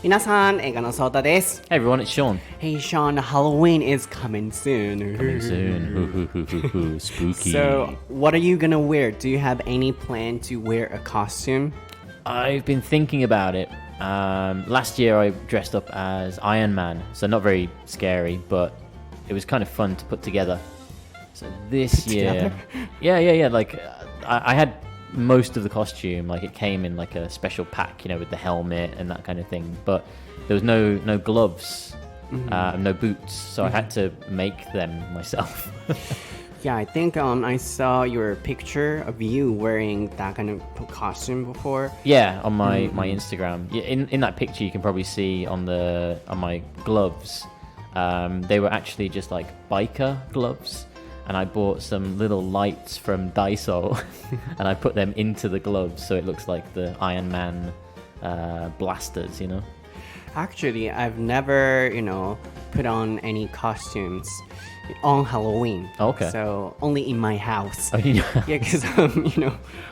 皆さん、英語のそーたです。Hey everyone, it's Sean. Hey Sean, Halloween is coming soon. Coming soon. Spooky. So, what are you gonna wear? Do you have any plan to wear a costume? I've been thinking about it. Last year I dressed up as Iron Man, so not very scary, but it was kind of fun to put together. So this year, yeah. Like I had most of the costume, like it came in like a special pack, you know, with the helmet and that kind of thing. But there was no gloves, no boots, so I had to make them myself. Yeah, I think I saw your picture of you wearing that kind of costume before. Yeah, on my Instagram. Yeah, in that picture, you can probably see on my gloves. They were actually just like biker gloves. And I bought some little lights from Daiso and I put them into the gloves so it looks like the Iron Man blasters, you know? Actually, I've never, put on any costumes on Halloween. Okay. So, only in my house. Oh, yeah. Yeah, because,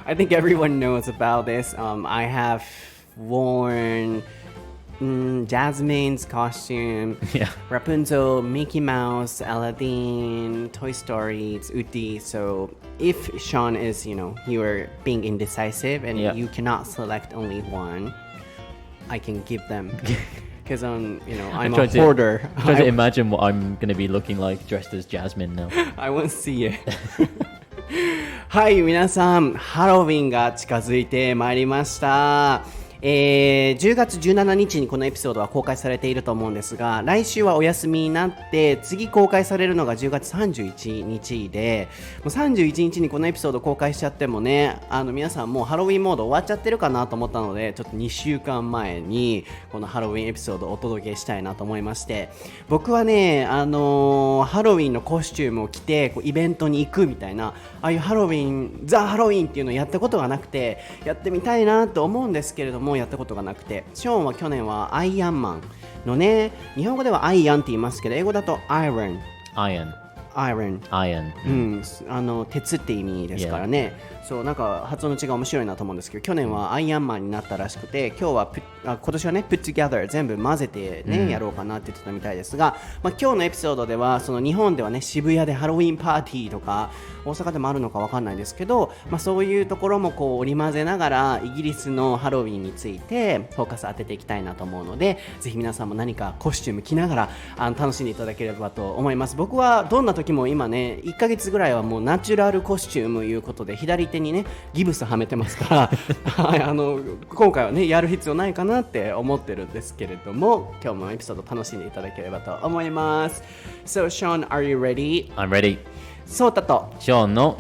I think everyone knows about this. I have worn Jasmine's costume, Rapunzel, Mickey Mouse, Aladdin, Toy Story, it's Woody. So if Sean is, you are being indecisive and you cannot select only one, I can give them. Because I'm a hoarder. I'm trying to imagine what I'm going to be looking like dressed as Jasmine now. I want to see it. はい、皆さん、ハロウィンが近づいてまいりました。10月17日にこのエピソードは公開されていると思うんですが、来週はお休みになって次公開されるのが10月31日で、もう31日にこのエピソード公開しちゃってもね、皆さんもうハロウィンモード終わっちゃってるかなと思ったので、ちょっと2週間前にこのハロウィンエピソードをお届けしたいなと思いまして、僕はね、ハロウィンのコスチュームを着てイベントに行くみたいな、ああいうハロウィン、ザ・ハロウィンっていうのをやったことがなくて、やってみたいなと思うんですけれども、やったことがなくて、ショーンは去年はアイアンマンのね、日本語ではアイアンって言いますけど、英語だとアイロン、鉄って意味ですからね。そう、なんか発音の違い面白いなと思うんですけど、去年はアイアンマンになったらしくて、今年はね、put together 全部混ぜてね、やろうかなって言ってたみたいですが、今日のエピソードではその日本ではね、渋谷でハロウィンパーティーとか大阪でもあるのかわかんないですけど、そういうところも織り交ぜながらイギリスのハロウィンについてフォーカス当てていきたいなと思うので、ぜひ皆さんも何かコスチューム着ながら楽しんでいただければと思います。僕はどんな時も今ね、1ヶ月ぐらいはもうナチュラルコスチュームいうことで左手にねギブスはめてますからはい、今回はねやる必要ないかなって思ってるんですけれども、今日もエピソード楽しんでいただければと思います。 So Sean, are you ready? I'm ready. そうたと Sean の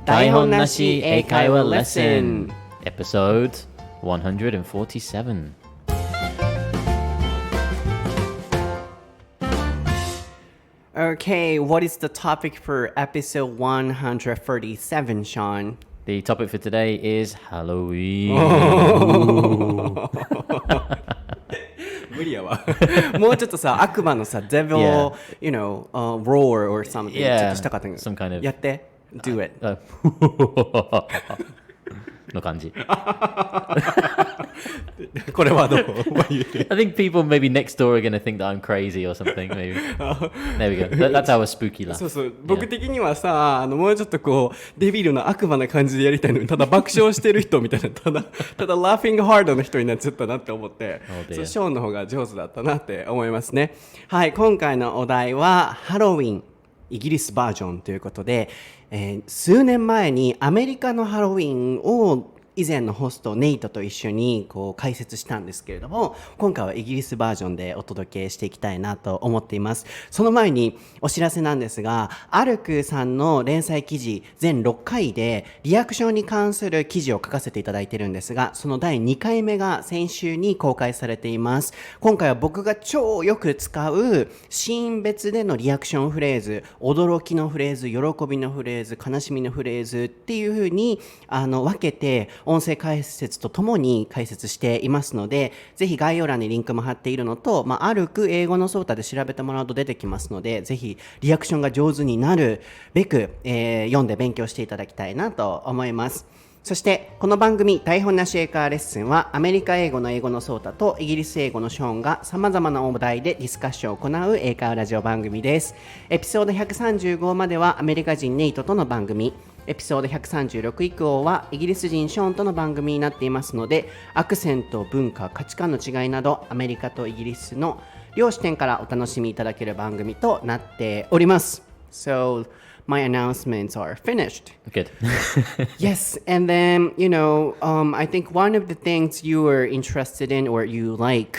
台本なし英会話レッスン Episode 147. Okay, what is the topic for episode 137, Sean? The topic for today is Halloween. 無理やわもうちょっとさ、悪魔のさ、devil, roar or something、ちょっとしたかったけど、some kind of... やって、do it の感じこれはどうI think people maybe next door are going to think that I'm crazy or something. Maybe. There we go. That's our spooky laugh. そうそう、僕的にはさ、もうちょっとデビルの悪魔な感じでやりたいのに、ただ爆笑してる人みたいな、ただlaughing hard の人になっちゃったなって思って、そうショーンの方が上手だったなって思いますね。はい、今回のお題はハロウィンイギリスバージョンということで、数年前にアメリカのハロウィンを以前のホストネイトと一緒に解説したんですけれども、今回はイギリスバージョンでお届けしていきたいなと思っています。その前にお知らせなんですが、アルクさんの連載記事全6回でリアクションに関する記事を書かせていただいているんですが、その第2回目が先週に公開されています。今回は僕が超よく使うシーン別でのリアクションフレーズ、驚きのフレーズ、喜びのフレーズ、悲しみのフレーズっていう風に分けて音声解説とともに解説していますので、ぜひ概要欄にリンクも貼っているのと、アルク英語のソータで調べてもらうと出てきますので、ぜひリアクションが上手になるべく、読んで勉強していただきたいなと思います。そしてこの番組台本なし英会話レッスンはアメリカ英語の英語のソータとイギリス英語のショーンが様々なお題でディスカッションを行う英会話ラジオ番組です。エピソード135まではアメリカ人ネイトとの番組、エピソード136以降はイギリス人ショーンとの番組になっていますので、アクセント、文化、価値観の違いなどアメリカとイギリスの両視点からお楽しみいただける番組となっております。So my announcements are finished. Good. Yes, and then, I think one of the things you were interested in or you like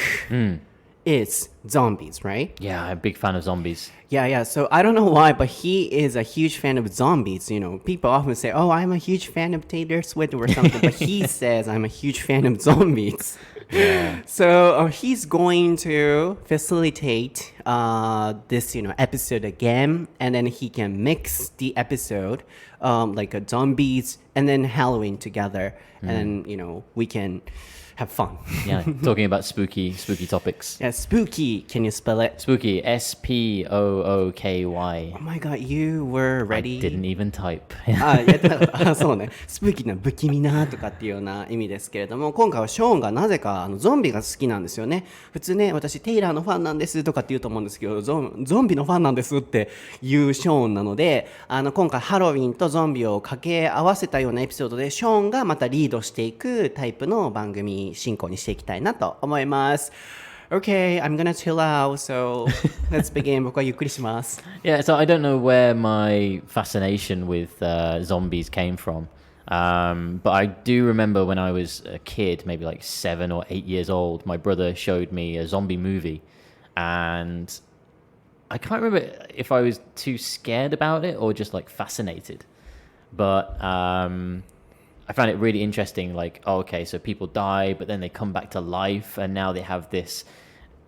is zombies, right? Yeah, I'm a big fan of zombies. Yeah. So I don't know why, but he is a huge fan of zombies. People often say, oh, I'm a huge fan of Taylor Swift or something, but he says I'm a huge fan of zombies. Yeah. So he's going to facilitate this, episode again, and then he can mix the episode, like zombies and then Halloween together, and then we can have fun. Yeah, talking about spooky topics. Yeah, spooky. Can you spell it? Spooky, Spooky. Oh my god, you were ready. I didn't even type. そうね。スプーキーな不気味なとかっていうような意味ですけれども、今回はショーンがなぜかゾンビが好きなんですよね。普通ね、私テイラーのファンなんですとかって言うと思うんですけど、ゾンビのファンなんですっていうショーンなので、今回ハロウィンとゾンビを掛け合わせたようなエピソードでショーンがまたリードしていくタイプの番組進行にしていきたいなと思います。Okay, I'm gonna chill out, so let's begin. 僕はゆっくりします。Yeah, so I don't know where my fascination with zombies came from. But I do remember when I was a kid, maybe like 7 or 8 years old, my brother showed me a zombie movie. And I can't remember if I was too scared about it or just like fascinated. But I found it really interesting, like, so people die, but then they come back to life, and now they have this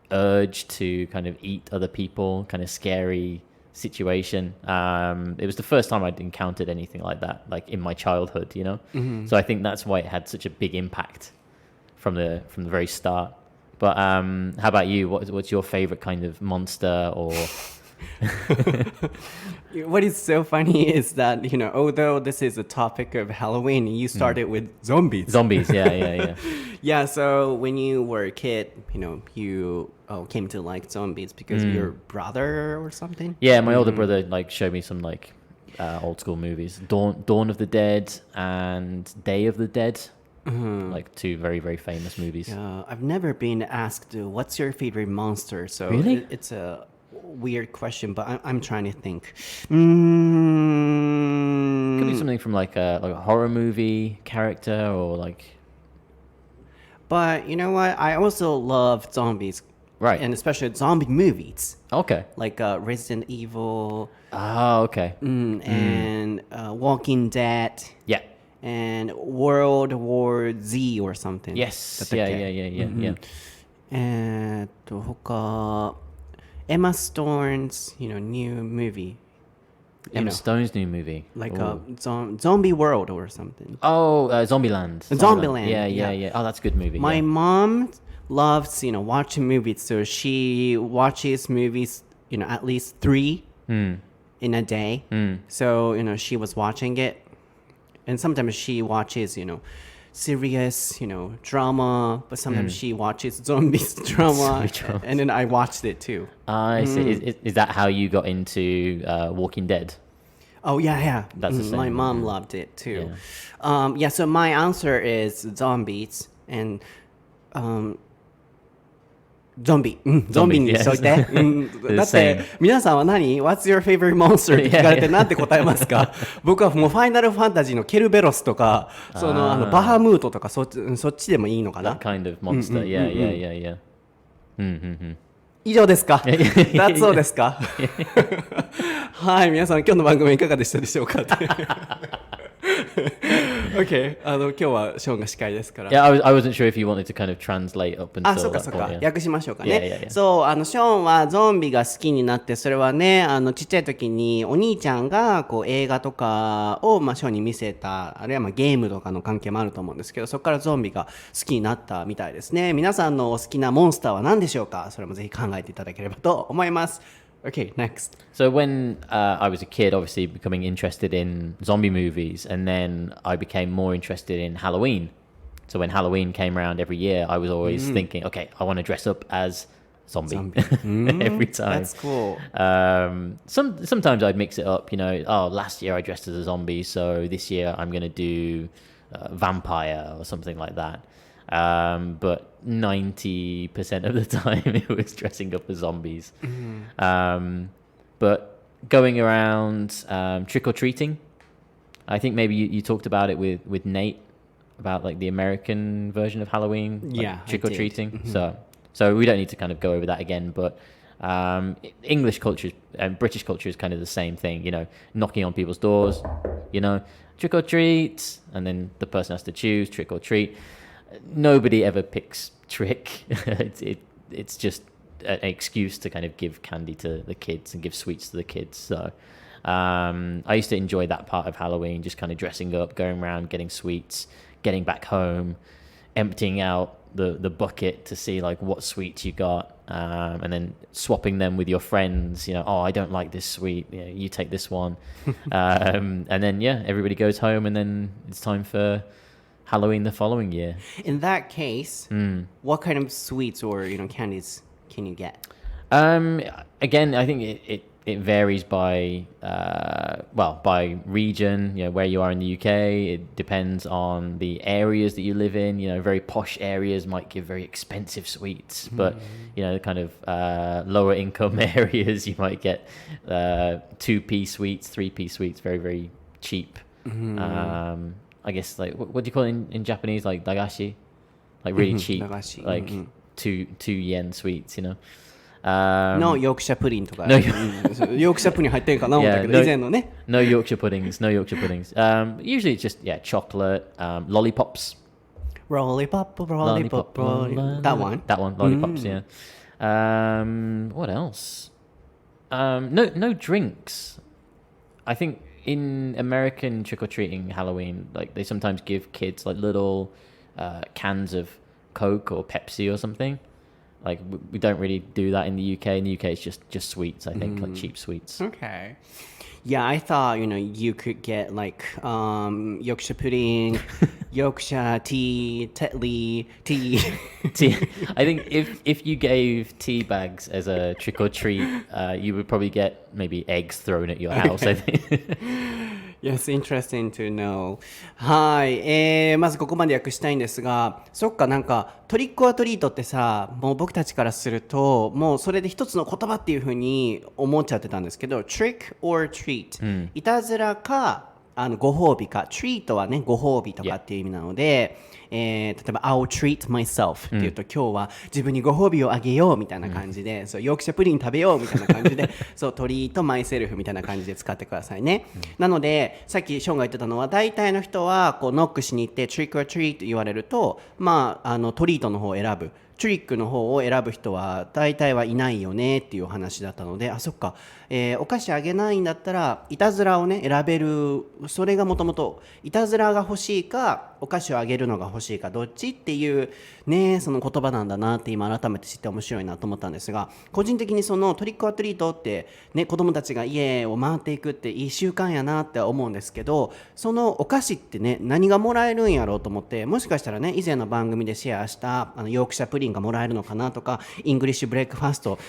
urge to kind of eat other people, kind of scary situation. It was the first time I'd encountered anything like that, like in my childhood, Mm-hmm. So I think that's why it had such a big impact from the very start. But how about you? What's your favorite kind of monster or... What is so funny is that, although this is a topic of Halloween, you started with zombies. Zombies, yeah. Yeah, so when you were a kid, you came to like zombies because of your brother or something? Yeah, my older brother showed me some old school movies. Dawn of the Dead and Day of the Dead. Mm-hmm. Like two very, very famous movies. Yeah, I've never been asked, what's your favorite monster? So really? It's a weird question, but I'm trying to think. Could be something from like a horror movie character or like... But you know what? I also love zombies. Right. And especially zombie movies. Okay. Like Resident Evil. Oh, okay. And Walking Dead. Yeah. And World War Z or something. Yes. Yeah. 他Emma Stone's, new movie. Emma Stone's new movie. Like a Zombie World or something. Oh, Zombieland. Zombieland. Yeah. Oh, that's a good movie. My mom loves, watching movies. So she watches movies, at least 3 in a day. So, she was watching it. And sometimes she watches, serious, drama, but sometimes she watches zombies drama, and then I watched it too. I see. Is that how you got into Walking Dead? Oh yeah. That's the same. My mom loved it too. Yeah. So my answer is zombies and ゾンビにしといて。だって、皆さんは何 ?What's your favorite monster? って聞かれてなんて答えますか僕はもうファイナルファンタジーのケルベロスとか、バハムートとかそっちでもいいのかな That kind of monster. Yeah. 以上ですかThat's all ですかはい、皆さん今日の番組いかがでしたでしょうかOkay. 今日はショーンが司会ですから。Yeah, I wasn't sure if you wanted to kind of translate up until そうか。yeah. 訳しましょうかね。Yeah. そう、ショーンはゾンビが好きになって、それはね、ちっちゃい時にお兄ちゃんがこう映画とかを、ショーンに見せた、あるいはゲームとかの関係もあると思うんですけど、そこからゾンビが好きになったみたいですね。皆さんのお好きなモンスターは何でしょうか？それもぜひ考えていただければと思います。Okay, next. So when I was a kid, obviously becoming interested in zombie movies, and then I became more interested in Halloween. So when Halloween came around every year, I was always thinking, okay, I want to dress up as zombie. Every time. That's cool. Sometimes I'd mix it up, last year I dressed as a zombie, so this year I'm going to do vampire or something like that. But 90% of the time it was dressing up as zombies. But going around trick-or-treating, I think maybe you talked about it with Nate, about like the American version of Halloween. Yeah, trick-or-treating. So we don't need to kind of go over that again, but English culture and British culture is kind of the same thing, knocking on people's doors, trick or treat, and then the person has to choose trick or treat. Nobody ever picks trick. It's just an excuse to kind of give candy to the kids and give sweets to the kids. So I used to enjoy that part of Halloween, just kind of dressing up, going around, getting sweets, getting back home, emptying out the bucket to see like what sweets you got, and then swapping them with your friends. I don't like this sweet, you take this one. And then everybody goes home, and then it's time for Halloween the following year. In that case, what kind of sweets or candies can you get? Again, I think it varies by by region, where you are in the UK. It depends on the areas that you live in. Very posh areas might give very expensive sweets, but kind of lower income areas, you might get 2p sweets, 3p sweets, very, very cheap. I guess like what do you call it in Japanese, like dagashi, like really cheap, dagashi. Like 2 yen sweets, No Yorkshire pudding とか。ヨークシャプリン入ってんかな思ったけど、以前のね。No Yorkshire puddings. Usually it's just chocolate, lollipops. Lollipop. That one, lollipops. Yeah. What else? No drinks. I think in American trick-or-treating Halloween, like they sometimes give kids like little cans of Coke or Pepsi or something. Like we don't really do that in the UK. In the UK, it's just sweets. I think like cheap sweets. Okay. Yeah, I thought you could get like Yorkshire pudding, Yorkshire tea, Tetley tea. I think if you gave tea bags as a trick or treat, you would probably get maybe eggs thrown at your house. I think. Yes, interesting to know. はい、まずここまで訳したいんですが、そっか、なんかトリックオアトリートってさ、もう僕たちからするともうそれで一つの言葉っていう風に思っちゃってたんですけど、 Trick or treat、いたずらかご褒美か、 treat はねご褒美とかっていう意味なので、例えば I'll treat myself っていうと、今日は自分にご褒美をあげようみたいな感じで、そうヨークシャプリン食べようみたいな感じでそうトリートマイセルフみたいな感じで使ってくださいね、なのでさっきショーンが言ってたのは、大体の人はこうノックしに行って Trick or treat って言われると、トリートの方を選ぶ、トリックの方を選ぶ人は大体はいないよねっていうお話だったので、あ、そっか、お菓子あげないんだったらいたずらをね選べる。それがもともといたずらが欲しいかお菓子をあげるのが欲しいかどっちっていうね、その言葉なんだなって今改めて知って面白いなと思ったんですが、個人的にそのトリックオアトリートってね、子供たちが家を回っていくっていい習慣やなって思うんですけど、そのお菓子ってね何がもらえるんやろうと思って、もしかしたらね以前の番組でシェアしたヨークシャプリンがもらえるのかなとか、イングリッシュブレックファスト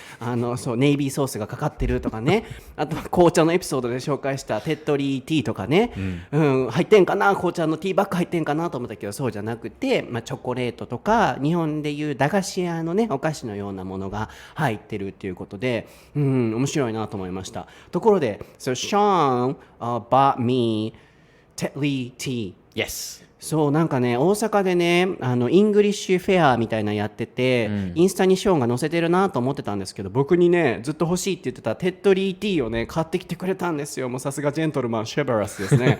そうネイビーソースがかかってるとかね、あと紅茶のエピソードで紹介したテッドリーティーとかね、入ってんかな、紅茶のティーバッグ入ってんかなと思ったけど、そうじゃなくて、チョコレートとか日本でいう駄菓子屋のねお菓子のようなものが入ってるっていうことで、面白いなと思いました。ところで、So Sean bought me Tetley tea. Yes. そうなんかね、大阪でねイングリッシュフェアみたいなのやってて、インスタにショーンが載せてるなと思ってたんですけど、僕にねずっと欲しいって言ってたテッドリーティーをね買ってきてくれたんですよ。もうさすがジェントルマンシェバラスですね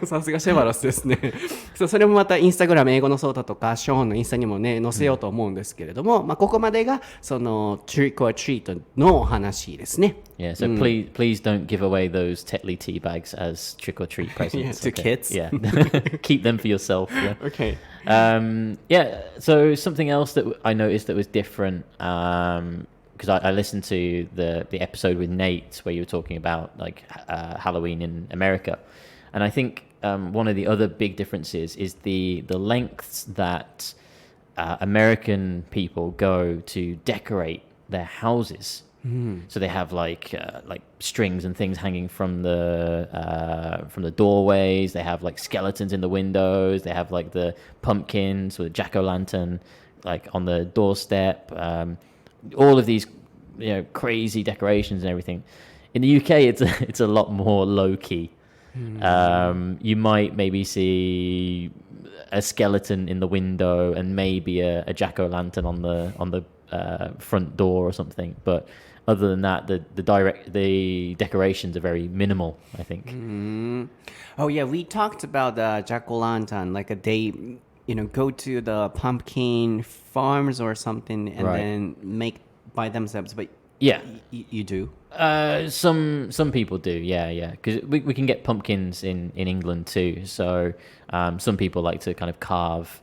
さすがシェバラスですねそれもまたインスタグラム英語のソータとかショーンのインスタにもね載せようと思うんですけれども、ここまでがそのトリックオアトリートのお話ですね。Yeah, so please don't give away those Tetley tea bags as trick or treat presents. To kids. Yeah. Keep them for yourself. Yeah. Okay. So something else that I noticed that was different because I listened to the episode with Nate where you were talking about like Halloween in America, and I think one of the other big differences is the lengths that American people go to decorate their houses. So they have like strings and things hanging from the doorways. They have like skeletons in the windows. They have like the pumpkins with a jack-o'-lantern like on the doorstep. All of these, crazy decorations and everything. In the UK, it's a lot more low key. You might maybe see a skeleton in the window and maybe a jack-o'-lantern on the front door or something, but other than that, the decorations are very minimal, I think. Oh yeah, we talked about the jack-o'-lantern, like they go to the pumpkin farms or something and then make by themselves, but yeah, you do. Some people do, yeah, because we can get pumpkins in England too. So some people like to kind of carve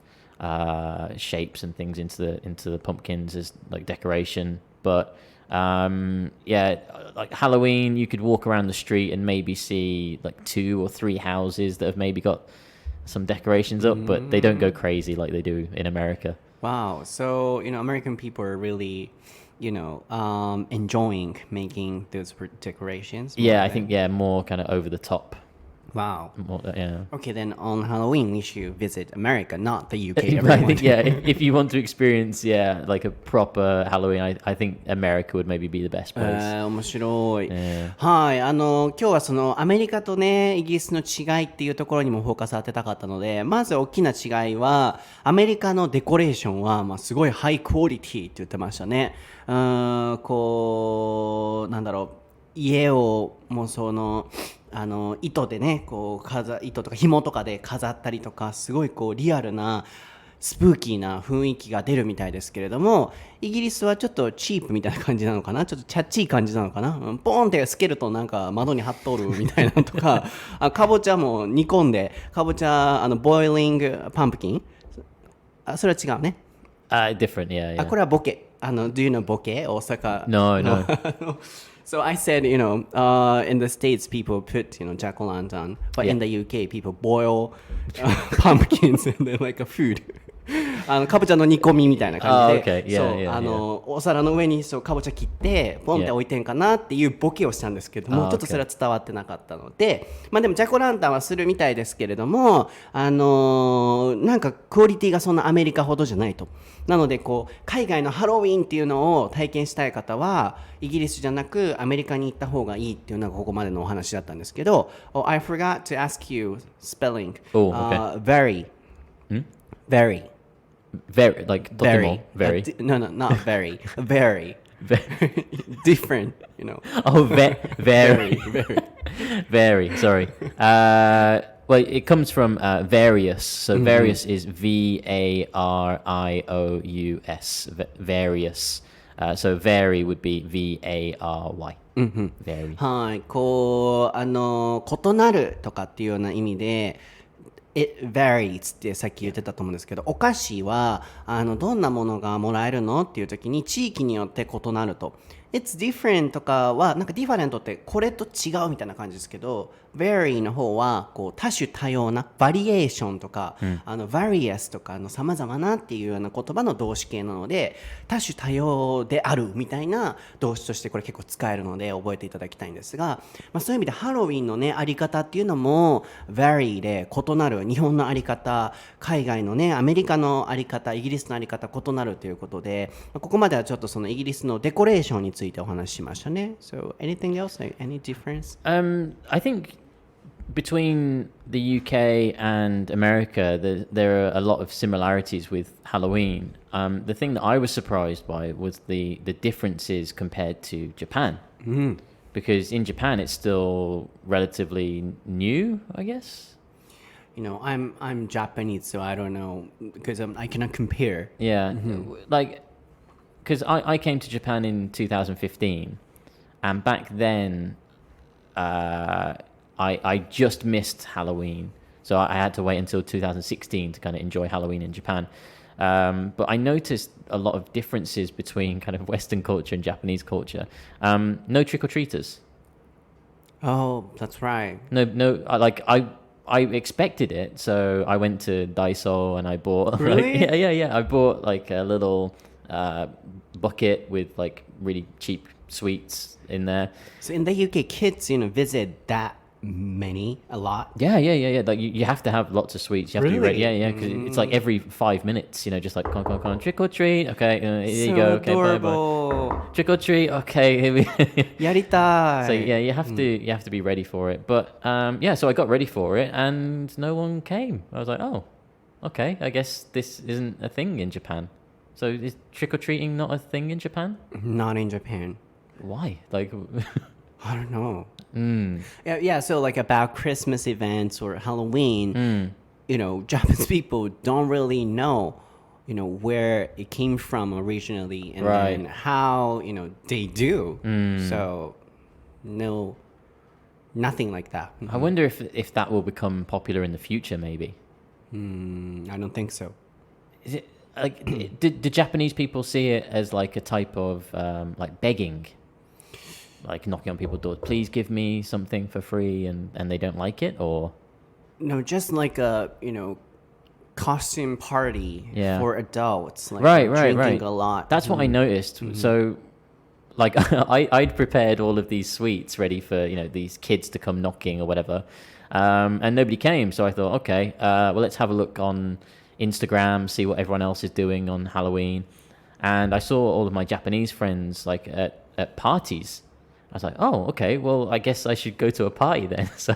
shapes and things into the pumpkins as like decoration. But like Halloween, you could walk around the street and maybe see like 2 or 3 houses that have maybe got some decorations up, but they don't go crazy like they do in America. Wow. So, American people are really, enjoying making those decorations. Yeah, I think, more kind of over the top. Wow. More, yeah. Okay, then on Halloween, we should visit America, not the UK. I think, if you want to experience, like a proper Halloween, I think America would maybe be the best place. 面白い。はい、今日はそのアメリカとね、イギリスの違いっていうところにもフォーカス当てたかったので、まず大きな違いは、アメリカのデコレーションは、すごいハイクオリティって言ってましたね。家をもう糸でね、糸とか紐とかで飾ったりとか、すごいリアルなスプーキーな雰囲気が出るみたいですけれども、イギリスはちょっとチープみたいな感じなのかな、ちょっとチャッチー感じなのかな、ポーンってスケルトンなんか窓に貼っとるみたいなのとかかぼちゃも煮込んで、かぼちゃボイリングパンプキン、それは違うね。Different, yeah. これはボケ。Do you know ボケ？大阪。No. So I said, in the States, people put, jack-o'-lantern, but in the UK, people boil pumpkins and then like a food. かぼちゃの煮込みみたいな感じで、お皿の上にかぼちゃ切ってポンって置いてんかなっていうボケをしたんですけども、ちょっとそれは伝わってなかったので、でもジャコランタンはするみたいですけれども、なんかクオリティがそんなアメリカほどじゃないと。なので海外のハロウィンっていうのを体験したい方はイギリスじゃなくアメリカに行った方がいいっていうのがここまでのお話だったんですけど、I forgot to ask you spelling. Very. Very, like very. Very. No, not very. Very. Different, Oh, very. Very, sorry. Well, it comes from various. So various is various. Various. So vary would be vary. Vary. はい、異なるとかっていうような意味でIt varies ってさっき言ってたと思うんですけど、お菓子はどんなものがもらえるのっていう時に地域によって異なると。It's different とかはなんか different ってこれと違うみたいな感じですけど、vary の方は多種多様なバリエーションとか、various とか様々なっていうような言葉の動詞形なので、多種多様であるみたいな動詞としてこれ結構使えるので覚えていただきたいんですが、そういう意味でハロウィンのねあり方っていうのも vary で異なる、日本のあり方、海外のねアメリカのあり方、イギリスのあり方異なるということで、ここまではちょっとそのイギリスのデコレーションについてお話ししましたね。So anything else? Any difference? I think between the UK and America, there are a lot of similarities with Halloween. The thing that I was surprised by was the differences compared to Japan. Because in Japan, it's still relatively new, I guess. I'm Japanese, so I don't know because I cannot compare. Yeah, like because I came to Japan in 2015, and back then, I just missed Halloween, so I had to wait until 2016 to kind of enjoy Halloween in Japan. But I noticed a lot of differences between kind of Western culture and Japanese culture. No trick-or-treaters. Oh, that's right. I expected it, so I went to Daiso and I bought Really? I bought like a little bucket with like really cheap sweets in there. So in the UK, kids, visit that a lot. Yeah. Like you have to have lots of sweets. You have to be ready. Really? Yeah, because it's like every 5 minutes, just like come on, trick or treat. Okay, here you So go. Okay, bye bye. adorable. Trick or treat. Okay, here we. Yaritai. So yeah, you have to be ready for it. But so I got ready for it, and no one came. I was like, oh, okay, I guess this isn't a thing in Japan. So is trick or treating not a thing in Japan? Not in Japan. Why? Like, I don't know. Yeah, so like about Christmas events or Halloween, Japanese people don't really know, where it came from originally and Right. then how, they do. So no, nothing like that. I wonder if that will become popular in the future. Maybe. I don't think so. Is it like do Japanese people see it as like a type of like begging? Like knocking on people's doors, please give me something for free, and they don't like it, or No, just like a, costume party Yeah. for adults. Like right, drinking a lot. That's what I noticed. So, like, I'd prepared all of these sweets ready for these kids to come knocking or whatever, and nobody came. So I thought, okay, well, let's have a look on Instagram, see what everyone else is doing on Halloween, and I saw all of my Japanese friends like at parties. I was like, oh, okay, well, I guess I should go to a party then. So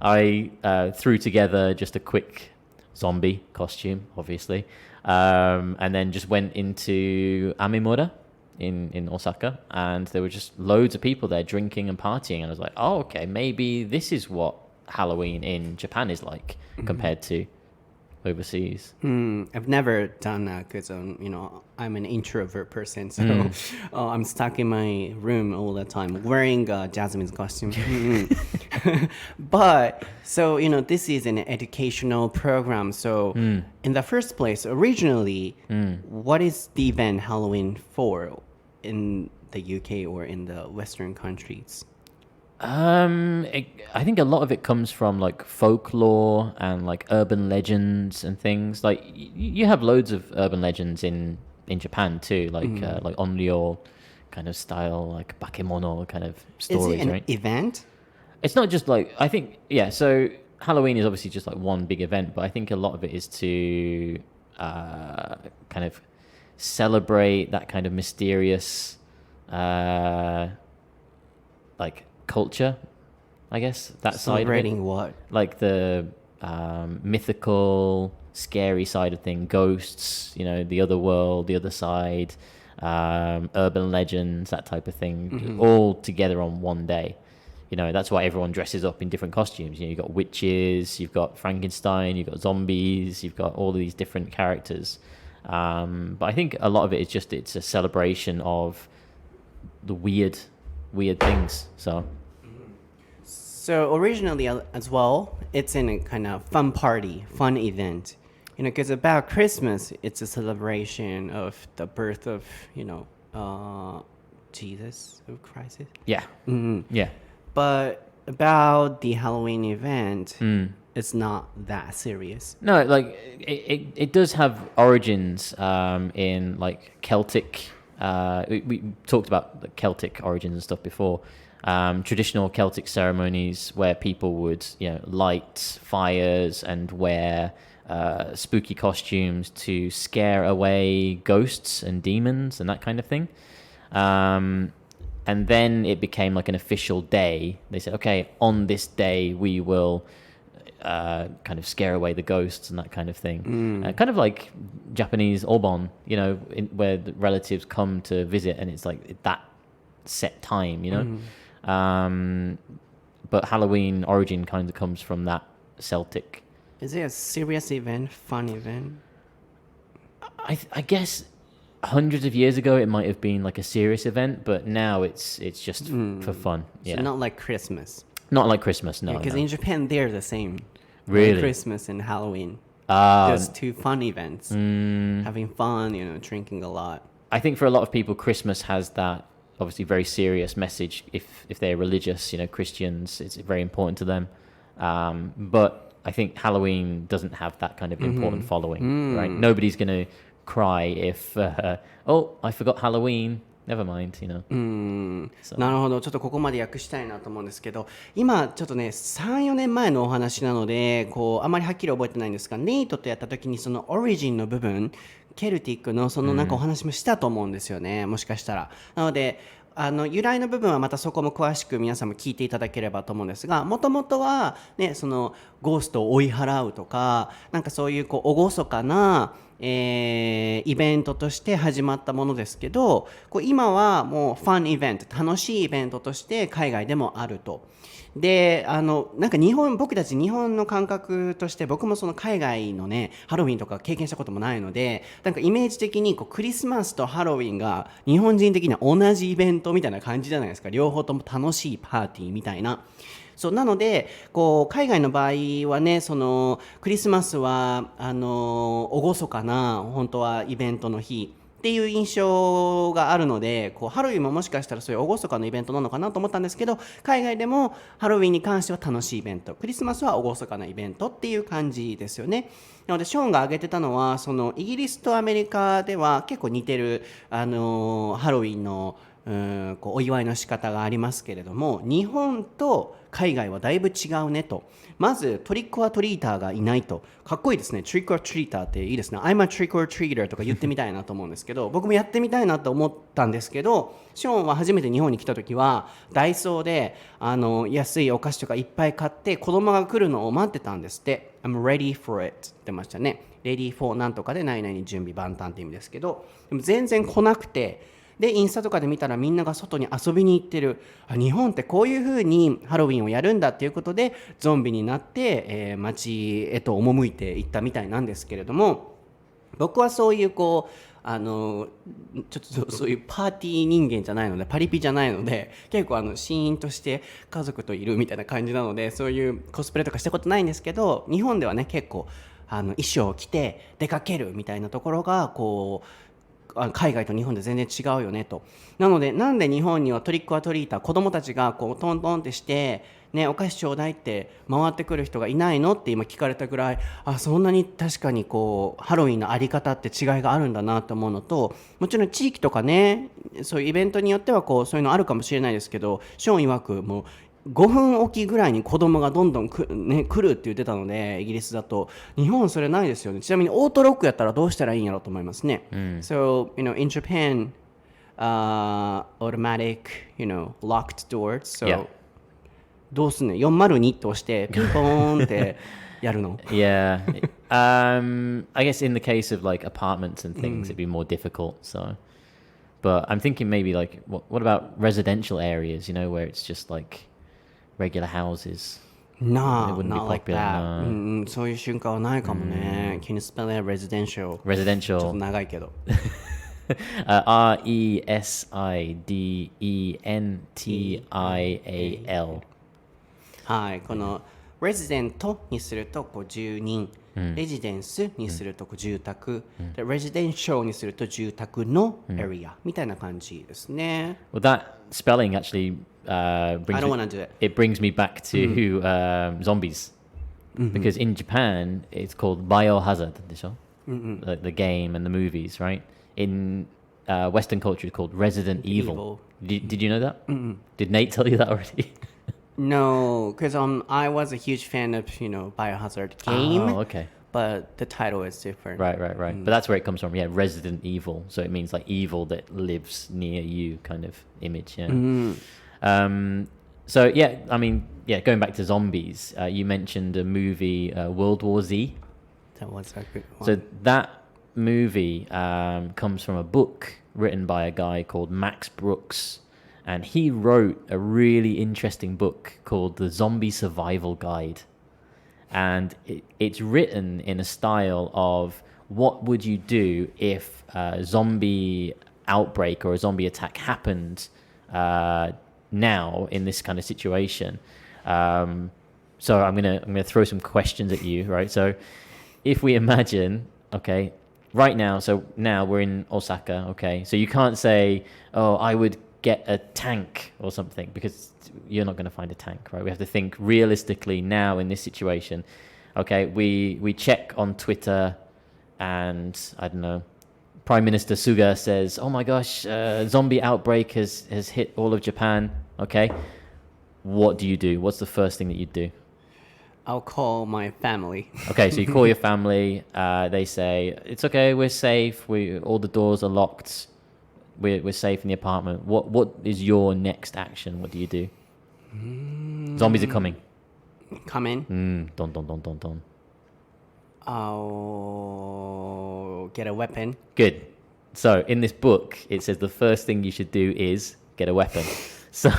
I threw together just a quick zombie costume, obviously, and then just went into Amemura in Osaka, and there were just loads of people there drinking and partying. And I was like, oh, okay, maybe this is what Halloween in Japan is like compared to overseas. I've never done that because, I'm an introvert person. So I'm stuck in my room all the time wearing Jasmine's costume. But, so, this is an educational program. So in the first place, originally, what is the event Halloween for in the UK or in the Western countries? I think a lot of it comes from like folklore and like urban legends and things. Like you have loads of urban legends in Japan too, like onryo kind of style, like bakemono kind of stories. Is it an right? event? It's not just like I think so Halloween is obviously just like one big event, but I think a lot of it is to kind of celebrate that kind of mysterious like culture, I guess, that side of it. Celebrating what? Like the mythical, scary side of things, ghosts, the other world, the other side, urban legends, that type of thing, all together on one day. That's why everyone dresses up in different costumes. You've got witches, you've got Frankenstein, you've got zombies, you've got all of these different characters. But I think a lot of it is just it's a celebration of the weird things. So originally as well, it's in a kind of fun event. Because about Christmas, it's a celebration of the birth of, Jesus, of Christ. Yeah. Yeah. But about the Halloween event, it's not that serious. No, like it does have origins in like Celtic. We talked about the Celtic origins and stuff before. Traditional Celtic ceremonies where people would, light fires and wear spooky costumes to scare away ghosts and demons and that kind of thing. And then it became like an official day. They said, okay, on this day we will kind of scare away the ghosts and that kind of thing. Kind of like Japanese obon, where the relatives come to visit and it's like that set time, But Halloween origin kind of comes from that Celtic. Is it a serious event, fun event? I guess hundreds of years ago it might have been like a serious event, but now it's just for fun. Yeah. So not like Christmas. Not like Christmas, no. Because no. in Japan, they're the same. Really? Like Christmas and Halloween. Just two fun events. Having fun, drinking a lot. I think for a lot of people, Christmas has that obviously very serious message. If they're religious, Christians, it's very important to them. But I think Halloween doesn't have that kind of important following, right? Nobody's going to cry if, I forgot Halloween. Never mind, So. なるほど。ちょっとここまで訳したいなと思うんですけど、今ちょっとね、3、4年前のお話なので、あまりはっきり覚えてないんですが、ネイトとやった時にそのオリジンの部分、ケルティックのそのなんかお話もしたと思うんですよね、もしかしたら。なので、由来の部分はまたそこも詳しく皆さんも聞いていただければと思うんですが、もともとはね、そのゴーストを追い払うとか、なんかそういう厳かなイベントとして始まったものですけど、今はもうファンイベント、楽しいイベントとして海外でもあると。で、なんか僕たち日本の感覚として、僕もその海外のね、ハロウィンとか経験したこともないので、なんかイメージ的にクリスマスとハロウィンが日本人的には同じイベントみたいな感じじゃないですか。両方とも楽しいパーティーみたいな。そうなので海外の場合はね、そのクリスマスは厳かな本当はイベントの日っていう印象があるので、ハロウィンももしかしたらそういう厳かなイベントなのかなと思ったんですけど、海外でもハロウィンに関しては楽しいイベント、クリスマスは厳かなイベントっていう感じですよね。なのでショーンが挙げてたのは、そのイギリスとアメリカでは結構似てるハロウィンのお祝いの仕方がありますけれども、日本と海外はだいぶ違うねと。まずトリックオアトリーターがいないと。かっこいいですね。トリックオアトリーターっていいですね。I'm a trick or treater とか言ってみたいなと思うんですけど、僕もやってみたいなと思ったんですけど、ショーンは初めて日本に来た時はダイソーで安いお菓子とかいっぱい買って子供が来るのを待ってたんですって。I'm ready for it って言ってましたね。ready for なんとかで何々準備万端って意味ですけど、でも全然来なくて、でインスタとかで見たらみんなが外に遊びに行ってる。日本ってこういう風にハロウィンをやるんだっていうことでゾンビになって、街へと赴いていったみたいなんですけれども、僕はそういうちょっとそういうパーティー人間じゃないので、パリピじゃないので、結構シーンとして家族といるみたいな感じなので、そういうコスプレとかしたことないんですけど、日本ではね結構衣装を着て出かけるみたいなところが海外と日本で全然違うよねと。なのでなんで日本にはトリックオアトリーター、子供たちがトントンってしてね、お菓子ちょうだいって回ってくる人がいないのって今聞かれたぐらい、そんなに確かにハロウィンのあり方って違いがあるんだなと思うのと、もちろん地域とかね、そういうイベントによってはそういうのあるかもしれないですけど、ショーン曰くもう5分おきぐらいに子供がどんどん来るって言ってたので、イギリスだと。日本それないですよね。ちなみにオートロックやったらどうしたらいいんやろうと思いますね。So, in Japan, automatic, locked doors. So, どうすんねん。402って押してピンポーンってやるの。Yeah. I guess in the case of like apartments and things, it'd be more difficult. So, but I'm thinking maybe like, what about residential areas? Where it's just like regular houses. No, It wouldn't be not like popular, that. そういう瞬間はないかもね。Can you spell it residential? ちょっと Residential. 長いけど。Residential. はい、このレジデントにすると住人、レジデンスにすると住宅、でレジデンシャルにすると住宅のエリアみたいな感じですね。Well, that spelling actually I brings don't me, want to do it. it brings me back to zombies. Because in Japan, it's called biohazard, でしょ? Like the game and the movies, right? In Western culture, it's called Resident Evil. Did you know that? Did Nate tell you that already? No, because I was a huge fan of Biohazard game. Oh, okay. But the title is different. Right. But that's where it comes from. Yeah, Resident Evil. So it means like evil that lives near you kind of image. Yeah. So yeah, I mean, yeah, going back to zombies, you mentioned a movie, World War Z. That was a good one. So that movie comes from a book written by a guy called Max Brooks. And he wrote a really interesting book called The Zombie Survival Guide. And it's written in a style of what would you do if a zombie outbreak or a zombie attack happened now in this kind of situation. So I'm gonna throw some questions at you, right? So if we imagine, okay, right now, so now we're in Osaka, okay, so you can't say, oh, I would get a tank or something, because you're not going to find a tank, right? We have to think realistically now in this situation. Okay, we check on Twitter, and I don't know, Prime Minister Suga says, oh my gosh, zombie outbreak has hit all of Japan. Okay, what do you do? What's the first thing that you do? I'll call my family. Okay, so you call your family. They say, it's okay, we're safe. All the doors are locked. We're safe in the apartment. What is your next action? What do you do? Zombies are coming. Come in. Don. I'll get a weapon. Good. So in this book, it says the first thing you should do is get a weapon. So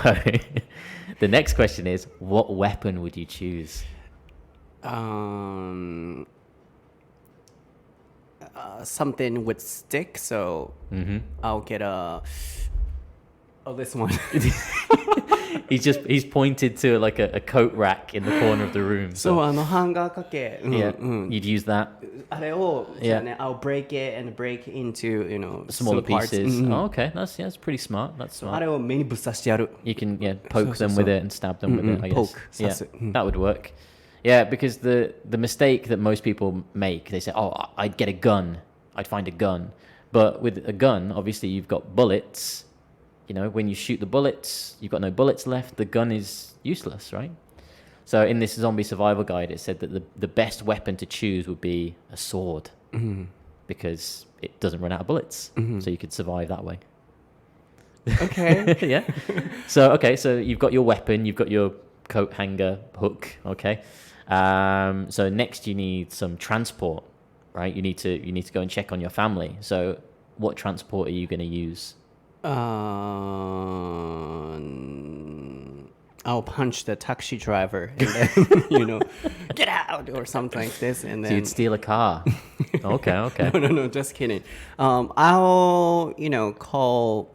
the next question is, what weapon would you choose? Something with stick, so I'll get this one. He's pointed to like a coat rack in the corner of the room. So ハンガー掛け、you'd use that. あれを、I'll break it and break into, Smaller some parts. pieces. Oh, okay, that's pretty smart. That's あ smart. れを目にぶっ刺してやる。You can poke them with it and stab them with it, I guess. Poke, Yeah, 刺す。that would work. Yeah, because the mistake that most people make, they say, oh, I'd get a gun. I'd find a gun. But with a gun, obviously you've got bullets. When you shoot the bullets, you've got no bullets left. The gun is useless, right? So in this zombie survival guide, it said that the best weapon to choose would be a sword. Because it doesn't run out of bullets. So you could survive that way. Okay. Yeah. So you've got your weapon, you've got your coat hanger hook, okay? So next you need some transport, right? You need to go and check on your family. So what transport are you going to use? I'll punch the taxi driver and then, get out or something like this. And then So you'd steal a car. Okay. No, just kidding. I'll, call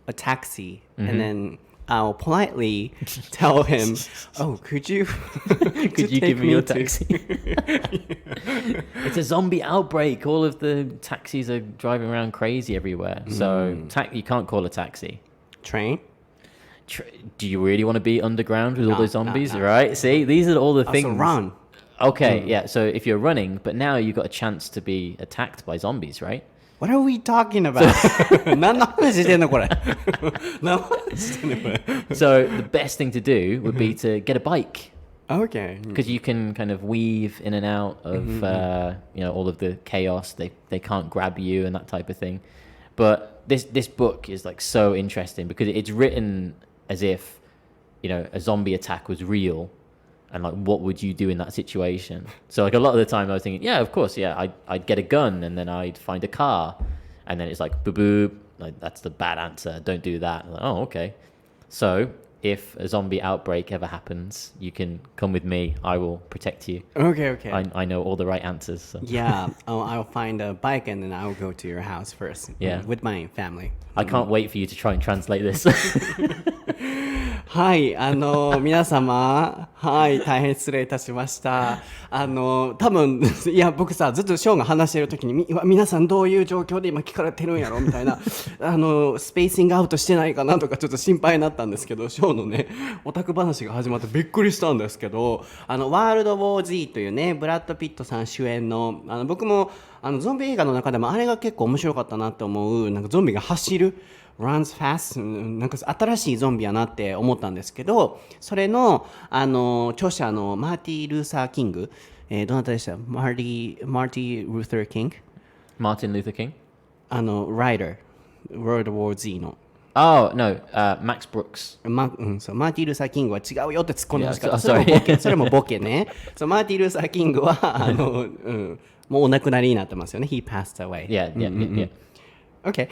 a taxi and then I'll politely tell him, oh, could you give me your taxi? It's a zombie outbreak. All of the taxis are driving around crazy everywhere. So you can't call a taxi. Train? Do you really want to be underground with all those zombies? No. Right? See, these are all the things. Also run. Okay, yeah. So if you're running, but now you've got a chance to be attacked by zombies, right? What are we talking about? 何の話してんのこれ。何の話してんのこれ。So the best thing to do would be to get a bike. Okay. Because you can kind of weave in and out of all of the chaos. They can't grab you and that type of thing. But this book is like so interesting because it's written as if a zombie attack was real, and like what would you do in that situation? So like a lot of the time I was thinking, yeah, of course, yeah, I'd get a gun and then I'd find a car, and then it's like boop boop, like that's the bad answer. Don't do that. Like, oh, okay. So if a zombie outbreak ever happens, you can come with me. I will protect you. Okay. I know all the right answers. So. Yeah, I'll find a bike and then I'll go to your house first. Yeah. With my family. I can't wait for you to try and translate this. はい、皆様、はい、大変失礼いたしました。多分、いや、僕さ、ずっとショーンが話してる時に、皆さんどういう状況で今聞かれてるんやろみたいな、スペーシングアウトしてないかなとかちょっと心配になったんですけど、ショーンのね、オタク話が始まってびっくりしたんですけど、ワールド・ウォー・Z というね、ブラッド・ピットさん主演の、僕もゾンビ映画の中でもあれが結構面白かったなと思う、なんかゾンビが走る。runs fast なんか新しいゾンビやなって思ったんですけど、それの著者のマーティ・ルーサー・キング、どなたでした？マーティ・ルーサー・キング？ Martin Luther King? writer World War Z の。Oh, no, Max Brooks. そうマーティ・ルーサー・キングは違うよって突っ込んでますから、Yeah, それもボケね。そうマーティ・ルーサー・キングはもうお亡くなりになってますよね。He passed away. Yeah. Okay.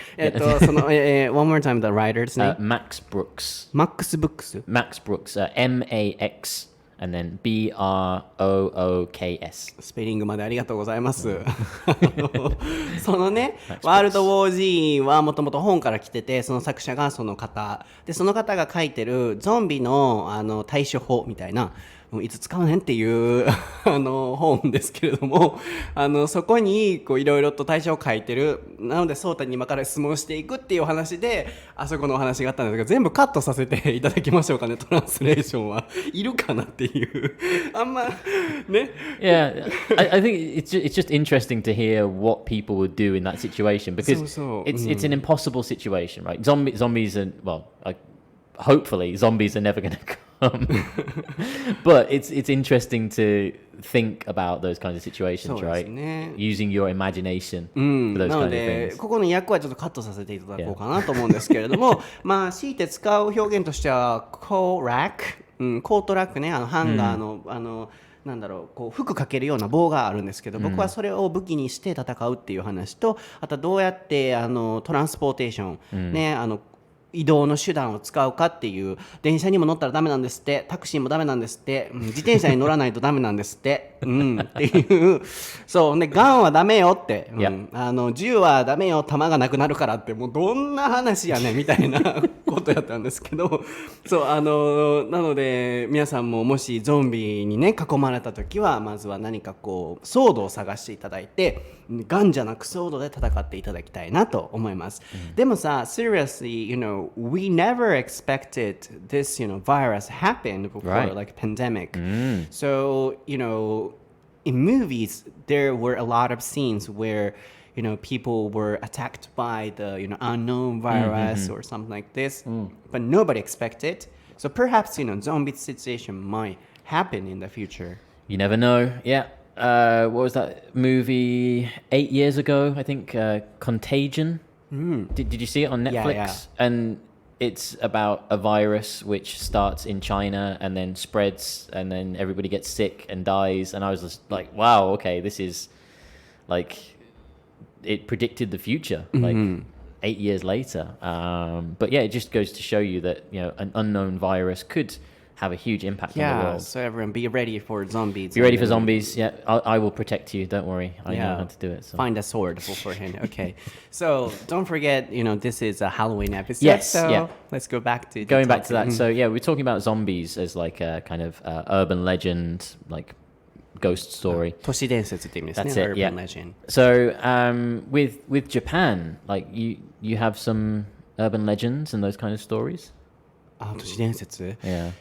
one more time, the writer's name? Max Brooks. Max Brooks. Max Brooks. M-A-X. And then B-R-O-O-K-S. スペリングまでありがとうございます。そのね、ワールド・ウォー・Z はもともと本から来てて、その作者がその方。で、その方が書いてるゾンビの対処法みたいな。いつ使うねんっていう本ですけれども、そこにこういろいろと対象を書いてる。なのでソータに今から質問していくっていうお話で、あそこのお話があったんですが、全部カットさせていただきましょうかね。トランスレーションはいるかなっていうあんまね。Yeah, I think it's just interesting to hear what people would do in that situation because it's an impossible situation, right? Zombies are hopefully zombies are never going to come, but it's interesting to think about those kinds of situations, right? Using your imagination for those な kind の of で things. ここの訳はちょっとカットさせていただこうかなと思うんですけれども、まあ強いて使う表現としてはコーラック、コートラックね、ハンガーの、なんだろう、こう服かけるような棒があるんですけど、僕はそれを武器にして戦うっていう話と、あとどうやってトランスポーテーション、ね、移動の手段を使うかっていう。電車にも乗ったらダメなんですって、タクシーもダメなんですって、自転車に乗らないとダメなんですって、っていう。そうね、ガンはダメよって、銃はダメよ、弾がなくなるからって、もうどんな話やねみたいなことやったんですけど、そうなので皆さんももしゾンビにね囲まれた時は、まずは何かこうソードを探していただいて、ガンじゃなくソードで戦っていただきたいなと思います。でもさ、seriously, we never expected this, virus happened before, Right. like pandemic. So, in movies, there were a lot of scenes where, people were attacked by the, unknown virus or something like this, but nobody expected. So perhaps, zombie situation might happen in the future. You never know. Yeah. What was that movie 8 years ago? I think Contagion. Did you see it on Netflix? Yeah. And it's about a virus which starts in China and then spreads and then everybody gets sick and dies. And I was just like, wow, okay, this is like it predicted the future. Like 8 years later. But yeah, it just goes to show you that an unknown virus could have a huge impact on the world. So everyone be ready for zombies. Be ready for zombies. Yeah, I will protect you. Don't worry. I know how to do it. So. Find a sword for him. Okay. So don't forget, this is a Halloween episode. Yes, So yeah. let's go back to Going back to that. So yeah, we're talking about zombies as like a kind of urban legend, like ghost story. 都市伝説って意味ですね。 That's it. Urban Yeah. legend. So with Japan, like you have some urban legends and those kind of stories. 都市伝説 Yeah.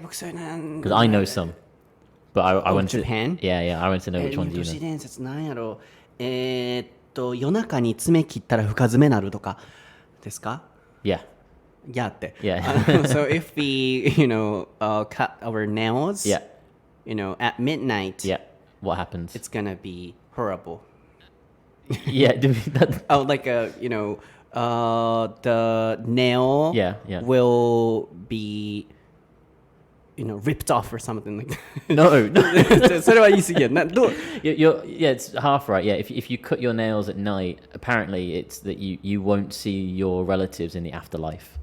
僕そういうの Because I know some, but I want to. Japan? Yeah. I want to know which one do 都 you 市 know. 伝説なんやろ夜中に爪切ったら深爪なるとかですか Yeah. いやって。Yeah. So if we, cut our nails, Yeah. At midnight, Yeah. What happens? it's gonna be horrible. Yeah. That, Oh, like the nail Yeah. will be, ripped off or something like that. no. それは言い過ぎやな。どう Yeah, it's half right. Yeah, if you cut your nails at night, apparently it's that you won't see your relatives in the afterlife.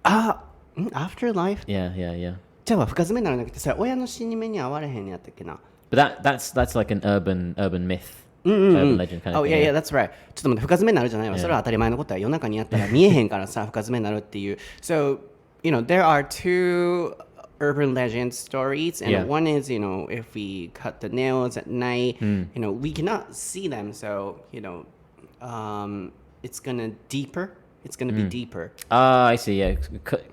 Afterlife? Yeah. じゃあ深爪にならなくてさ、親の死に目に遭われへんやったっけな。But that's like an urban myth, urban legend kind of Oh, thing. yeah, that's right. ちょっと待って、深爪になるじゃないわ。それは当たり前のことは夜中にやったら見えへんからさ、深爪になるっていう。So, there are two urban legend stories, and Yeah. one is, if we cut the nails at night, we cannot see them, so, it's gonna deeper. It's gonna be deeper. Ah, I see. Yeah,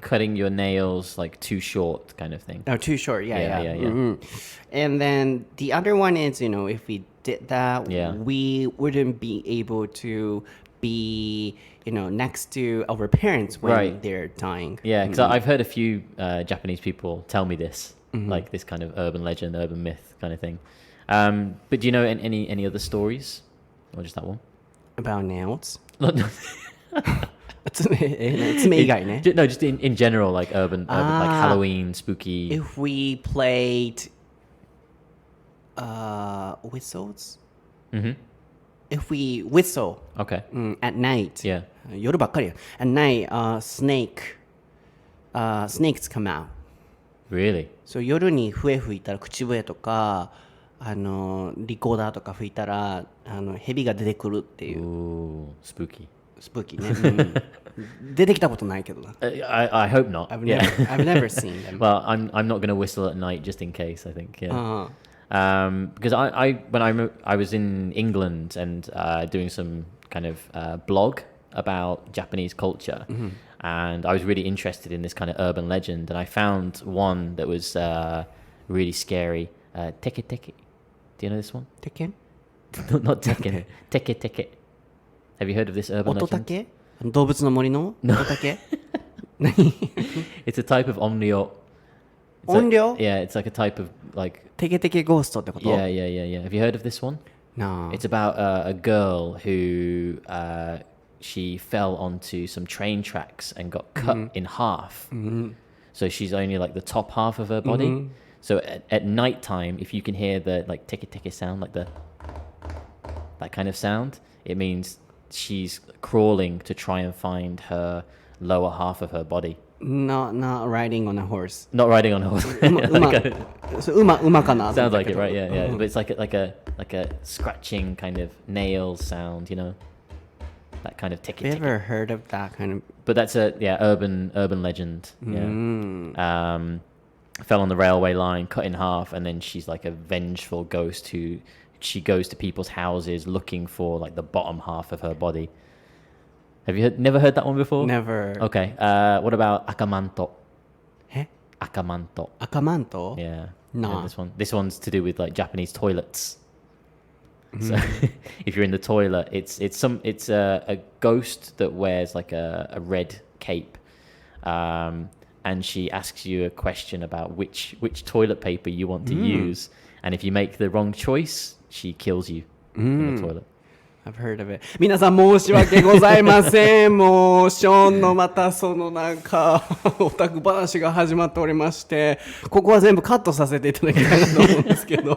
cutting your nails like too short, kind of thing. Oh, too short. Yeah. Yeah. And then the other one is, if we did that, Yeah. we wouldn't be able to be, next to our parents when Right. they're dying. Yeah, because I've heard a few Japanese people tell me this, like this kind of urban legend, urban myth kind of thing. But do you know any other stories, or just that one? About nails? No, 爪以外ね。 no, just in general, like urban like Halloween, spooky. If we played whistles? If we whistle Okay. at night, Yeah. 夜ばっかりや。At night, snakes come out. Really? So 夜に笛吹いたら、口笛とかリコーダーとか吹いたら蛇が出てくるっていう。 Ooh, spooky. スプーキーね、出てきたことないけどな。I hope not. I've Yeah. never seen them. Well, I'm not going to whistle at night just in case. I think. Yeah. Uh-huh. Because I was in England and doing some kind of blog about Japanese culture, and I was really interested in this kind of urban legend, and I found one that was really scary. Teke Teke. Do you know this one? Tekken? Not Tekken. Teke Teke. Have you heard of this urban 音 legend? 竹動物の森の音竹何 It's a type of onryo. 音量 Yeah, it's like a type of like. テケテケゴーストってこと Yeah. Have you heard of this one? No. It's about a girl who she fell onto some train tracks and got cut in half. So she's only like the top half of her body. So at night time, if you can hear the like ticky ticky sound, like that kind of sound, it means she's crawling to try and find her lower half of her body. Not riding on a horse. Not riding on a horse. 馬かな Sounds like it, right? Yeah. But it's like a scratching kind of nail sound, you know, that kind of ticky Have you ticky. ever heard of that kind of... But that's a urban legend. Yeah. Fell on the railway line, cut in half, and then she's like a vengeful ghost who she goes to people's houses looking for like the bottom half of her body. Have you never heard that one before? Never. Okay. What about akamanto? え Akamanto. 赤マント Yeah. No. Yeah, this one's to do with like Japanese toilets. So if you're in the toilet, it's a ghost that wears like a red cape, and she asks you a question about which toilet paper you want to use, and if you make the wrong choice, she kills you in the toilet. I've heard of it. 皆さん申し訳ございません。もうショーンのまたそのなんかオタク話が始まっておりまして、ここは全部カットさせていただきたいなと思うんですけど。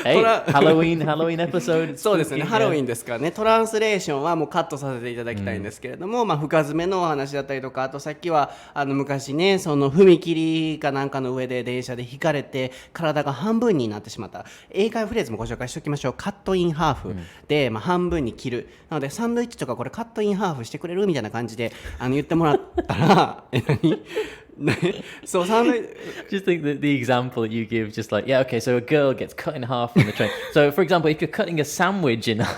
Hey, Halloween episode. そうですね。ハロウィンですからね。トランスレーションはもうカットさせていただきたいんですけれども、まあ深爪のお話だったりとか、あとさっきは昔ね、その踏切かなんかの上で電車で引かれて体が半分になってしまった。英会話フレーズもご紹介しておきましょう。カットインハーフで、まあ半分に切る。なのでサンドイッチとかこれカットインハーフしてくれるみたいな感じで言ってもらったら何そうサンドイッチ Just think that the example that you give, just like, yeah, okay, so a girl gets cut in half on the train. So, for example, if you're cutting a sandwich in half.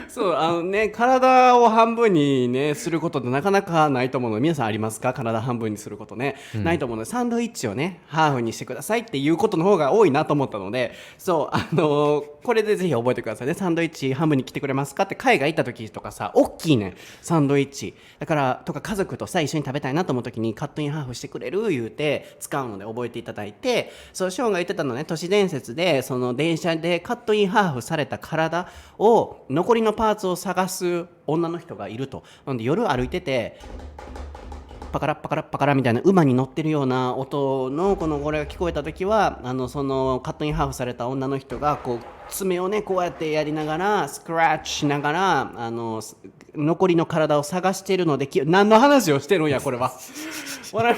そうね、体を半分にねすることってなかなかないと思うので、皆さんありますか？体半分にすることね、ないと思うので、サンドイッチをねハーフにしてくださいっていうことの方が多いなと思ったので、そうこれでぜひ覚えてくださいね。サンドイッチ半分に切ってくれますかって、海外行った時とかさ、大きいねサンドイッチだからとか、家族とさ一緒に食べたいなと思う時にカットインハーフしてくれる言うて使うので覚えていただいて、そうショーンが言ってたのね、都市伝説でその電車でカットインハーフされた体を残りのパーツを探す女の人がいると。なので夜歩いててパカラパカラパカラみたいな馬に乗ってるような音のこれが聞こえた時は、そのカットインハーフされた女の人がこう爪をねこうやってやりながらスクラッチしながら残りの体を探しているので、何の話をしてるんやこれは。What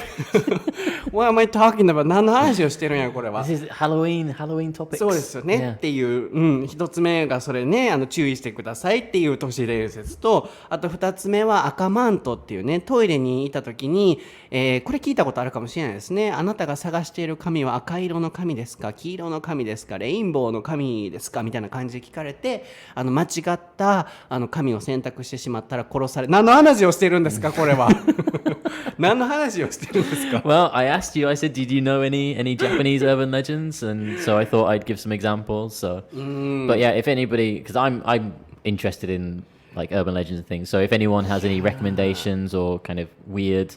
am I talking about? 何の話をしてるんやこれは。This is Halloween topics. そうですよね、Yeah. っていう、一つ目がそれね、注意してくださいっていう都市伝説と、あと二つ目は赤マントっていうね、トイレにいた時に、これ聞いたことあるかもしれないですね。あなたが探している紙は赤色の紙ですか、黄色の紙ですか、レインボーの紙ですかみたいな感じで聞かれて、間違った紙を選択してしまったら殺され、何の話をしてるんですかこれは。何の話をしてるんですか。Well, I asked you. I said, "Did you know any Japanese urban legends?" And so I thought I'd give some examples. So, but yeah, if anybody, because I'm interested in like urban legends and things. So if anyone has any recommendations or kind of weird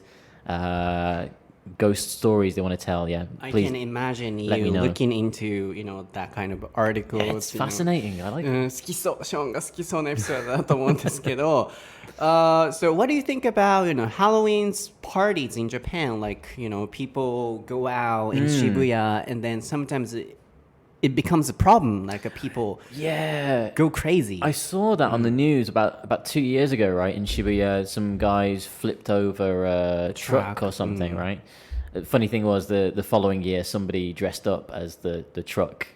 ghost stories they want to tell, yeah, please. I can imagine let me you know. looking into that kind of articles. Yeah, it's fascinating. I like it. 好きそう、ショーンが好きそうなエピソードだと思うんですけど。So what do you think about Halloween's parties in Japan? Like people go out in Shibuya, and then sometimes it becomes a problem. Like people go crazy. I saw that on the news about 2 years ago, right? In Shibuya, some guys flipped over a truck or something, right? The funny thing was the following year somebody dressed up as the truck.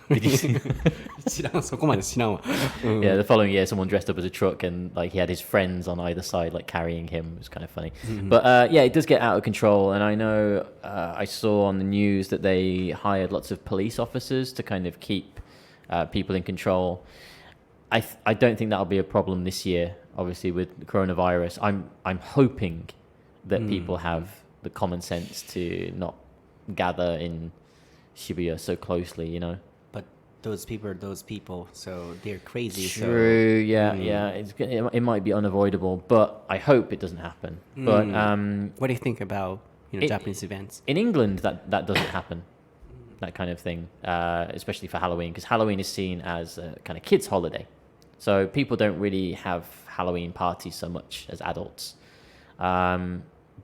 Did you see? 知らん、そこまで知らんわ。Yeah, the following year someone dressed up as a truck and like he had his friends on either side like carrying him. It was kind of funny. But yeah, it does get out of control, and I know I saw on the news that they hired lots of police officers to kind of keep people in control. I don't think that'll be a problem this year, obviously with the coronavirus. I'm hoping that people have the common sense to not gather in Shibuya so closely, you know. But those people are those people, so they're crazy. True, yeah. It might be unavoidable, but I hope it doesn't happen. But What do you think about Japanese events? in England, that doesn't happen, that kind of thing, especially for Halloween, because Halloween is seen as a kind of kids' holiday. So people don't really have Halloween parties so much as adults.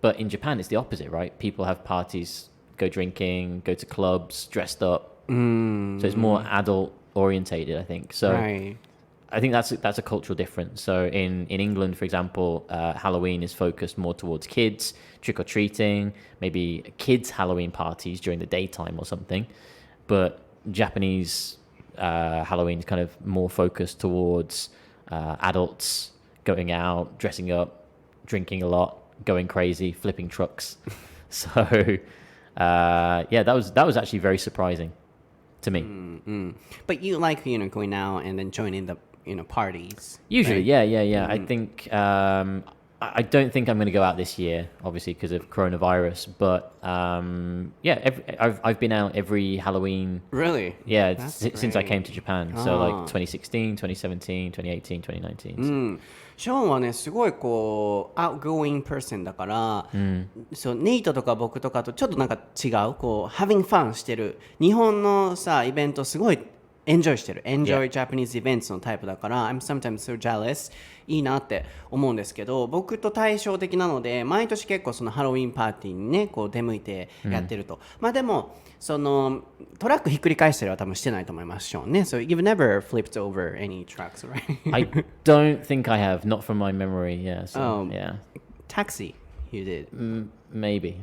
But in Japan, it's the opposite, right? People have parties, go drinking, go to clubs, dressed up. So it's more adult orientated, I think. So Right. I think that's a cultural difference. So in England, for example, Halloween is focused more towards kids, trick-or-treating, maybe kids' Halloween parties during the daytime or something. But Japanese Halloween is kind of more focused towards adults going out, dressing up, drinking a lot, going crazy, flipping trucks. So yeah, that was actually very surprising to me. But you like going out and then joining the parties. Usually, right? yeah. I think I don't think I'm going to go out this year, obviously because of coronavirus. But yeah, I've been out every Halloween. Really? Yeah, That's since I great. came to Japan. So like 2016, 2017, 2018, 2019. ショーンはねすごいこう outgoing person だから、そうネイトとか僕とかとちょっとなんか違うこう having fun してる日本のさイベントすごいエンジョイしてる Enjoy Japanese events のタイプだから I'm sometimes so jealous いいなって思うんですけど僕と対照的なので毎年結構そのハロウィンパーティーにねこう出向いてやってると、まあでもそのトラックひっくり返したりは多分してないと思いますショーンね So you've never flipped over any trucks, right? I don't think I have, not from my memory. Yeah, so yeah, Taxi you did maybe.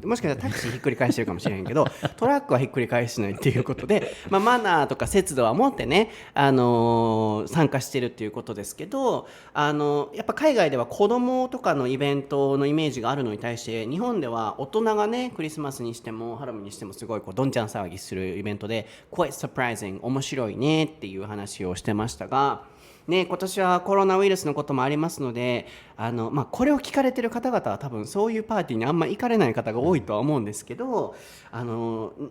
もしかしたらタクシーひっくり返してるかもしれへんけどトラックはひっくり返しないっていうことで、まあ、マナーとか節度は持ってね、参加してるっていうことですけどやっぱ海外では子供とかのイベントのイメージがあるのに対して日本では大人がねクリスマスにしてもハロウィンにしてもすごいこうどんちゃん騒ぎするイベントで Quite surprising 面白いねっていう話をしてましたがね、今年はコロナウイルスのこともありますのでまあ、これを聞かれてる方々は多分そういうパーティーにあんま行かれない方が多いとは思うんですけど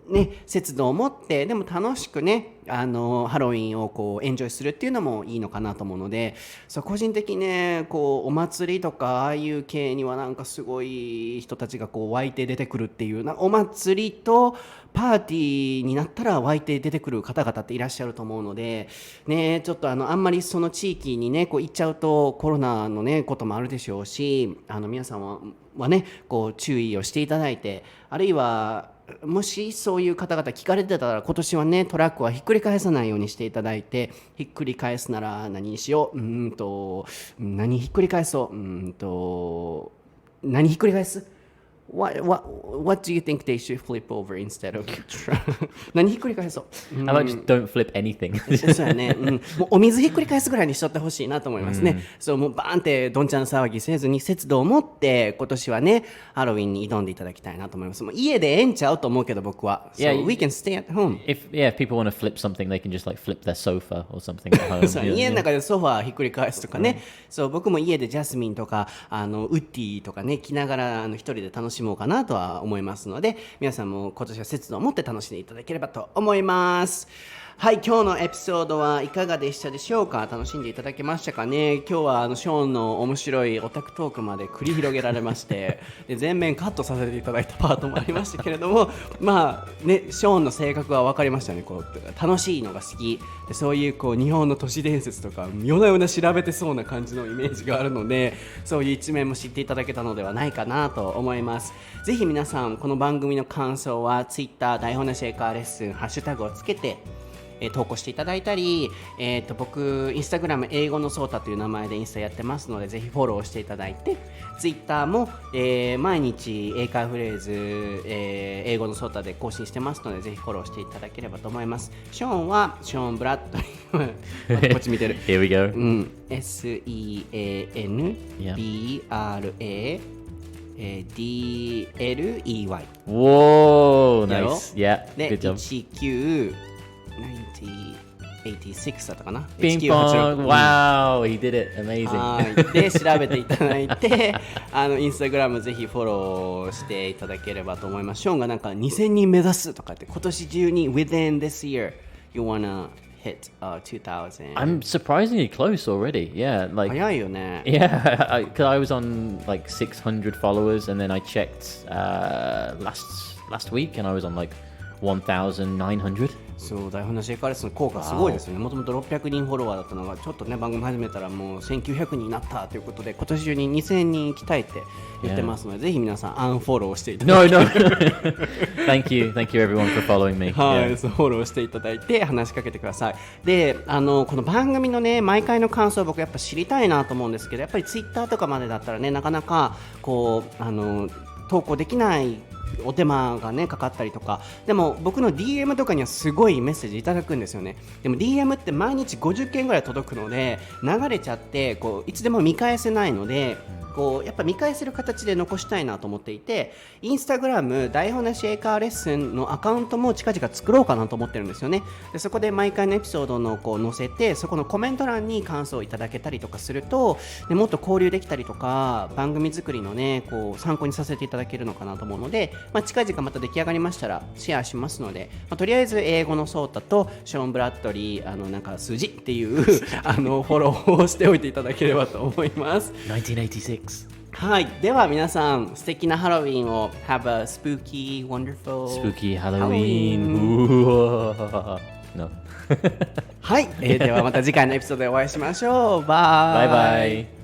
ね、節度を持ってでも楽しくねハロウィンをこうエンジョイするっていうのもいいのかなと思うのでそう個人的にねこうお祭りとかああいう系にはなんかすごい人たちがこう湧いて出てくるっていうお祭りとパーティーになったら湧いて出てくる方々っていらっしゃると思うので、ね、ちょっとあんまりその地域にねこう行っちゃうとコロナのねこともあるでしょうし皆さんはねこう注意をしていただいてあるいはもしそういう方々聞かれてたら今年はねトラックはひっくり返さないようにしていただいてひっくり返すなら何にしよう何ひっくり返そう何ひっくり返すWhat do you think they should flip over instead of 何ひっくり返そう How about just don't flip anything? そうやね、もうお水ひっくり返すぐらいにしとってほしいなと思いますね、そうもうバーンってどんちゃん騒ぎせずに節度を持って今年はねハロウィンに挑んでいただきたいなと思いますもう家でええんちゃうと思うけど僕は So we can stay at home If people want to flip something, they can just like flip their sofa or something at home. そう家の中でソファーひっくり返すとかね、そう僕も家でジャスミンとかウッディとかね着ながら一人で楽しもうかなとは思いますので皆さんも今年は節度を持って楽しんでいただければと思いますはい今日のエピソードはいかがでしたでしょうか楽しんでいただけましたかね今日はショーンの面白いオタクトークまで繰り広げられましてで全面カットさせていただいたパートもありましたけれどもまあねショーンの性格は分かりましたねこう楽しいのが好きでそういうこう日本の都市伝説とか夜な夜な調べてそうな感じのイメージがあるのでそういう一面も知っていただけたのではないかなと思いますぜひ皆さんこの番組の感想は Twitter 台本なし英会話レッスンハッシュタグをつけて投稿していただいたり、僕インスタグラム英語のそーたという名前でインスタやってますので、ぜひフォローしていただいて、ツイッターも、毎日英会話フレーズ、英語のそーたで更新してますので、ぜひフォローしていただければと思います。ショーンはショーン・ブラッドリーこっち見てるHere we go. SEANBRADLEY Whoa, nice. Yeah, で good job. 1986だったかな。 Ping 1986 pong. Wow, he did it. Amazing. はいで調べていただいてインスタグラムぜひフォローしていただければと思います。ショーンがなんか2000人目指すとかって、今年中に within this year you wanna hit 2000. I'm surprisingly close already. Yeah, like 早いよね。 yeah, because I was on like 600 followers, and then I checked last week, and I was on like 1,900. そう、台本なし英会話レッスンの効果すごいですよね。もともと600人フォロワーだったのが、ちょっとね番組始めたらもう1900人になったということで、今年中に2000人行きたいって言ってますので、ぜひ皆さんアンフォローしていただいて No, no. Thank you everyone for following me. はい、 Yeah. そうフォローしていただいて話しかけてください。で、この番組のね毎回の感想を僕やっぱ知りたいなと思うんですけど、やっぱりツイッターとかまでだったらね、なかなかこう投稿できないお手間がねかかったりとか、でも僕の DM とかにはすごいメッセージいただくんですよね。でも DM って毎日50件ぐらい届くので、流れちゃってこういつでも見返せないので、こうやっぱ見返せる形で残したいなと思っていて、インスタグラム台本なし英会話レッスンのアカウントも近々作ろうかなと思ってるんですよね。でそこで毎回のエピソードのこう載せて、そこのコメント欄に感想をいただけたりとかすると、でもっと交流できたりとか、番組作りのねこう参考にさせていただけるのかなと思うので、近々また出来上がりましたらシェアしますので、とりあえず英語のソータとショーン・ブラッドリーなんか数字っていうフォローをしておいていただければと思います。1986. はい、では皆さん素敵なハロウィンを Have a spooky, wonderful Spooky Halloween. Ooh. No. はい、ではまた次回のエピソードでお会いしましょう。バイBye bye.